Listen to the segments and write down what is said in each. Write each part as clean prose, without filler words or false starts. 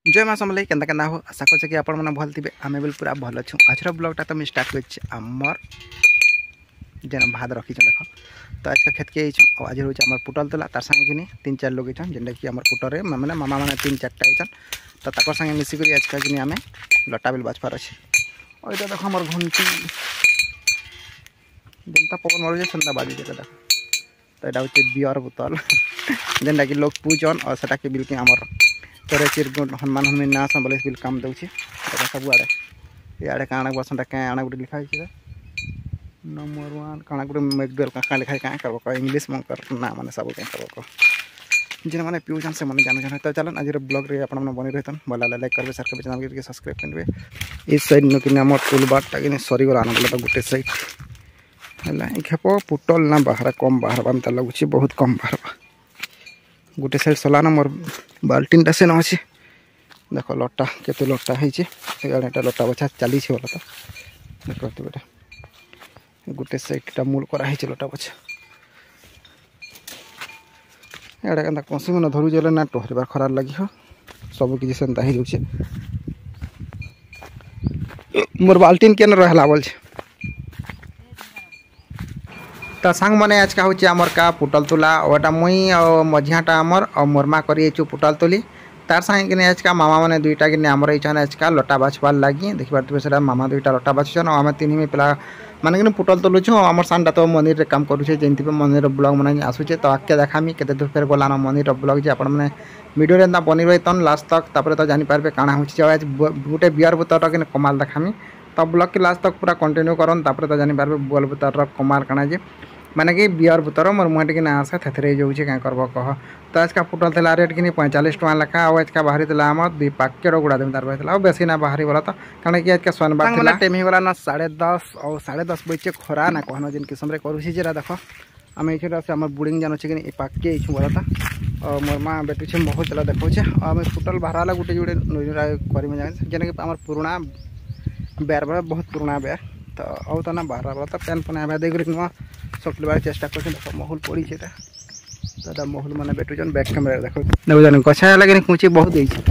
जय माँ समले केन्ता केन्ता हो आशा करछे कि आपण माने भल थिबे आमे बिल पूरा भल अछु। आजर ब्लॉगटा तो मैं स्टार्ट करछि हमर जेना भात रखी छ देखो। तो आज का खेत के आइछ आज होछ हमर पुटल तला तार संगे किनी 3-4 लोग आइछन जेंडा कि हमर पुटरे माने मामा माने 3-4टा आइछन। तो ताकर संगे मिसी करी आज का किनी आमे लटा बिल बाजपार अछि। और इटा देखो हमर घंटी जेंता पवन मारू जे संदा बाजी जे देखो। तो एटा होछ बियर बोतल जेंडा कि लोग पूजन और सेटा के बिल के हमर तोरे चिरगुण हनुमान हनुमान ना संबले बिल काम दउछि। देखो सब आड़े याडे काना बसंटा का आना गुडी लिखा छै नंबर 1 काना गुडी मैकडवेल का लिखा है का को इंग्लिश में कर ना माने सब के को जिन माने प्यूजन से माने जान तो चलन आज ब्लॉग रे अपन मन बनि रहतन बोला लाइक करबे शेयर करबे चैनल के सब्सक्राइब करबे। इस साइड न कि हमर टूल बाट टाके सॉरी गला आना बोला तो गुटे साइड हला खेपो पुटल ना बाहर कम बाहर बाम त लगुछि बहुत कम बाहर गोटे साइड सलाना मोर बाल्टीन टा से न अछि देखो लट्टा केते लट्टा है छै एटा लट्टा बछा चली छै बोला तो देखो तो बेटा गोटे साइड टा मूल करा है छै लट्टा बछा एडा कंदा कोसी मन धरु जले ना टोहरबार खरार लागि हो सब किछि सेंता है छै मोर बाल्टीन केन रहला बोल छै। तो सांग मने आज का होची आमर का पुटल तुला ओटा मुई मझियाटा आमर और मोरमा करी पुटल तुली तार संगे कि आज का मामा मैंने दुईटा कि आमर इच्छा आज का लटा बाछबार लगी देखी पार्थे से मामा दुईटा लटा बाछुन और आम तीन पिला माने कि पुटल तुलुछु आमर सानटा तो मंदिर रे काम करूछे जेंति मंदिर ब्लॉग मैंने आसुचे तो आके देखामी केते दूर फेर गलाना मंदिर ब्लॉग जे आपण मैंने वीडियो रे ना बनी रहितन लास्ट तक तापर तो जानि पारबे काना होची आज गुटे बियर बोतल के कमाल देखामी तो ब्लॉग के लास्ट तक पूरा कंटिन्यू करन तापर तो जानि पारबे बोल बोतल कमाल काना जे माने कि बियर बोतर मोर मुहटी कि ना आसे थेथरे जाऊे क्या करब कह। तो आज का पुटल थला रेट कि 45 टका लेखा और आज का बाहरी थला आम 2 पाकेट गुड़ा दिन तार बहला और बेसी ना बाहरी बोला तो कारण कि आज का सोनबार थला टाइम ही वाला ना 10:30 और 10:30 बजे खरा ना कहनो जिन किस्म रे करूसी जरा देखो आम एछरा से हमर बुडिंग जानो छै कि पाके इछु बोला था और मोर मां बेटू छै बहुत चला देखो छै हम पुटल बाहराला गुटे जुड़े नोरा करी में जान जेने कि हमर पुराना बेर बहुत पुराना बेर तो औ तो ना बाहर वाला तो पेन पना आबे देख नु सकले बार चेष्टा करछन देखो महल पड़ी छै दादा महल माने बेटू जन बैक कैमरा देखो देखो जन कछा लागे कुची बहुत देई छै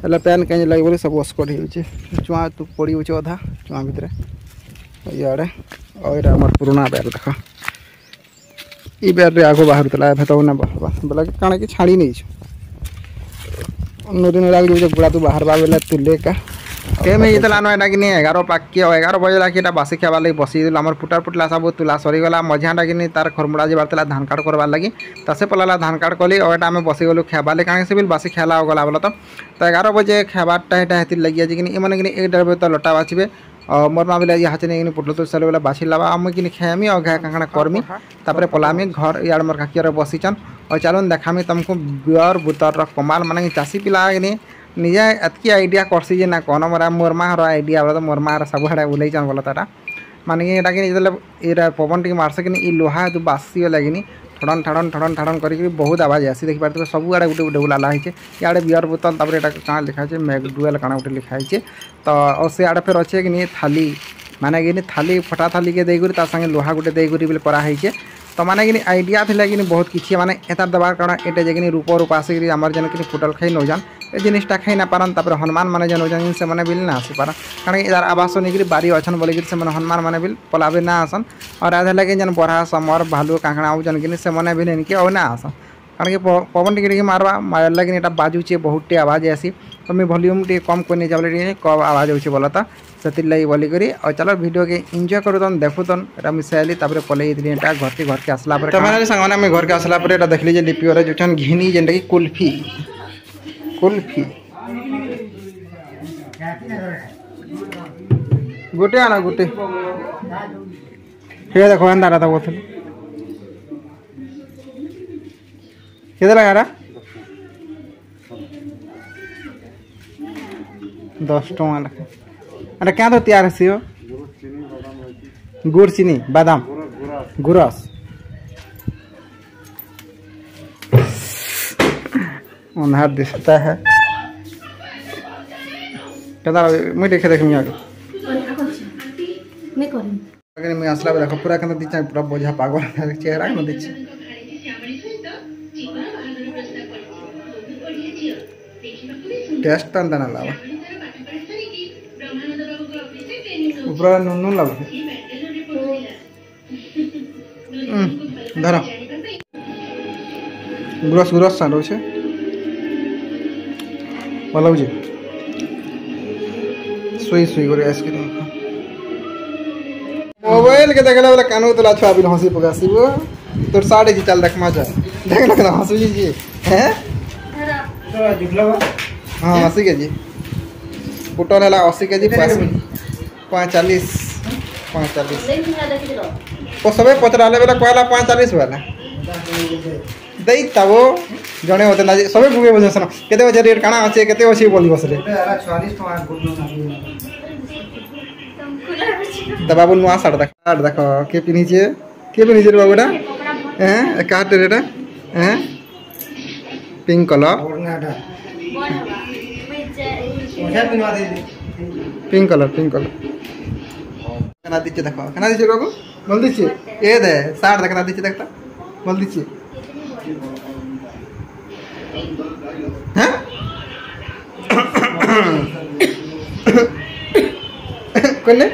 तले पेन कहीं लागे बोले सब अस्कट हो छै चुआ तू पड़ी हो छै आधा चुआ भीतर याडे और हमर पुराना बेर देखो ई बेर रे आगो बाहर तला भेतौ ना बाहर बोला काने कि छाड़ी नहीं छै नोदिन लागे जो गुड़ा तू बाहर बाबेला तुले का के में इतला न एटा कि 11 पाके 11 बजे लाके एटा बासी खावा लागि बसी दिल हमर पुटार पुटला सब तुला सरी गला मझाटा कि तार खरमुड़ा जे बारतला धान काट करबार लागि तसे पलाला धान काट कली और एटा में बसी गलु खाबाले काने से बिल बासी खेला हो गला बोला तो 11 बजे खाबारटा एटा हेति लागि जे कि माने कि 1:30 बजे तो लटा बाछिबे और मोर मा बिला हाचे ने पुटल तो चले वाला बाछी लावा हम कि खामी और घा काकणा करमी तापरे पलामी घर यार मोर काकियर बसीचन और चलन देखामी तुमको बियर बुतर कमाल माने चासी पिला कि निजे एतकी आइडिया करसी जे ना कहना मोरा मोरमा आइडिया बोला तो मोरमा सब हाड़े उलई जान बोला तारा माने कि एटा कि ये पवन टी मारसे कि ई लोहा जो बासी लगिनी ठड़न ठड़न ठड़न ठड़न करी बहुत आवाज आसी देखि पारते सब आड़े गुटे गुटे उलाला है इे बियर बोतल तापर एटा काना लिखा है मैकडवेल काना गुटे लिखा है तो और से आड़े फेर अच्छे कि थाली माने कि थाली फटा थाली के देगुरी ता संगे लोहा गुटे देगुरी बिल करा है तो माने कि आइडिया थिला कि बहुत किछि माने एतार दबार कारण एटे जे रूप रूप आसिक आमर जन कि फुटल खाई न जान ए जिनिसटा खाई ना पारन तापर हनुमान माने जन जन से माने बिल ना आसी पारन कारण इधर आवास निकरी बारी अछन बोले कि से माने हनुमान माने बिल पलाबे ना आसन और आधे लगे जन बरहा समर भालू काकड़ा आउ जन कि से माने बिल इनके और ना आसन कारण कि पवन टिके मारवा मार लगे एटा बाजुचे बहुतटे आवाज आसी तो मैं वॉल्यूम टे कम करने जाबले कब आवाज होचे बोलता से लगी बोली करी और चलो वीडियो के एंजॉय करूतन देखुतन एटा मिसाइली तापर पलई दिली एटा घर के आसला पर तमाने संगना में घर के आसला पर एटा देखली जे लिपि रे जोठन घिनी जेंटा कि कुल्फी गोटे आना गोटे हे देखो अंदा रहा बोतल किधर लगा रहा 10 टका लखा अरे क्या तो तैयार है गुड़ चीनी बादाम गुरस उन्हार दिखता है कदा मैं देखे देखमी आगे मैं असला देखो पूरा कन दिछा पूरा बोझा पागल चेहरा न दिछ टेस्ट तो अंदर ना लावा ऊपर नून लावा धर गुरस गुरस सान रोचे भल लगे सुई सुई कर आइसक्रीम मोबाइल के देखला वाला कानू तोला छुआ बिन हंसी पकासीबो तोर साढ़े जी चल देख मजा देख ना हंसू जी हैं तो जुगला हां 80 केजी पुटल हला 80 केजी 45 तो सबे पचराले बेला कहला 45 वाला दई तबो जणे होते ना सबे गुगे बजसन केते बजे रेट काना আছে केते ଅଛି बोली बसले 44 टका तो बाबू नुआ साड़ देख के पिनिचे बाबूटा हैं काट रेटा हैं पिंक कलर पिंक कलर कना दीचे देखो कना दीचे बाबू बोल दीचे ए दे साड़ देख कना दीचे देखता बोल दीचे हैं कोने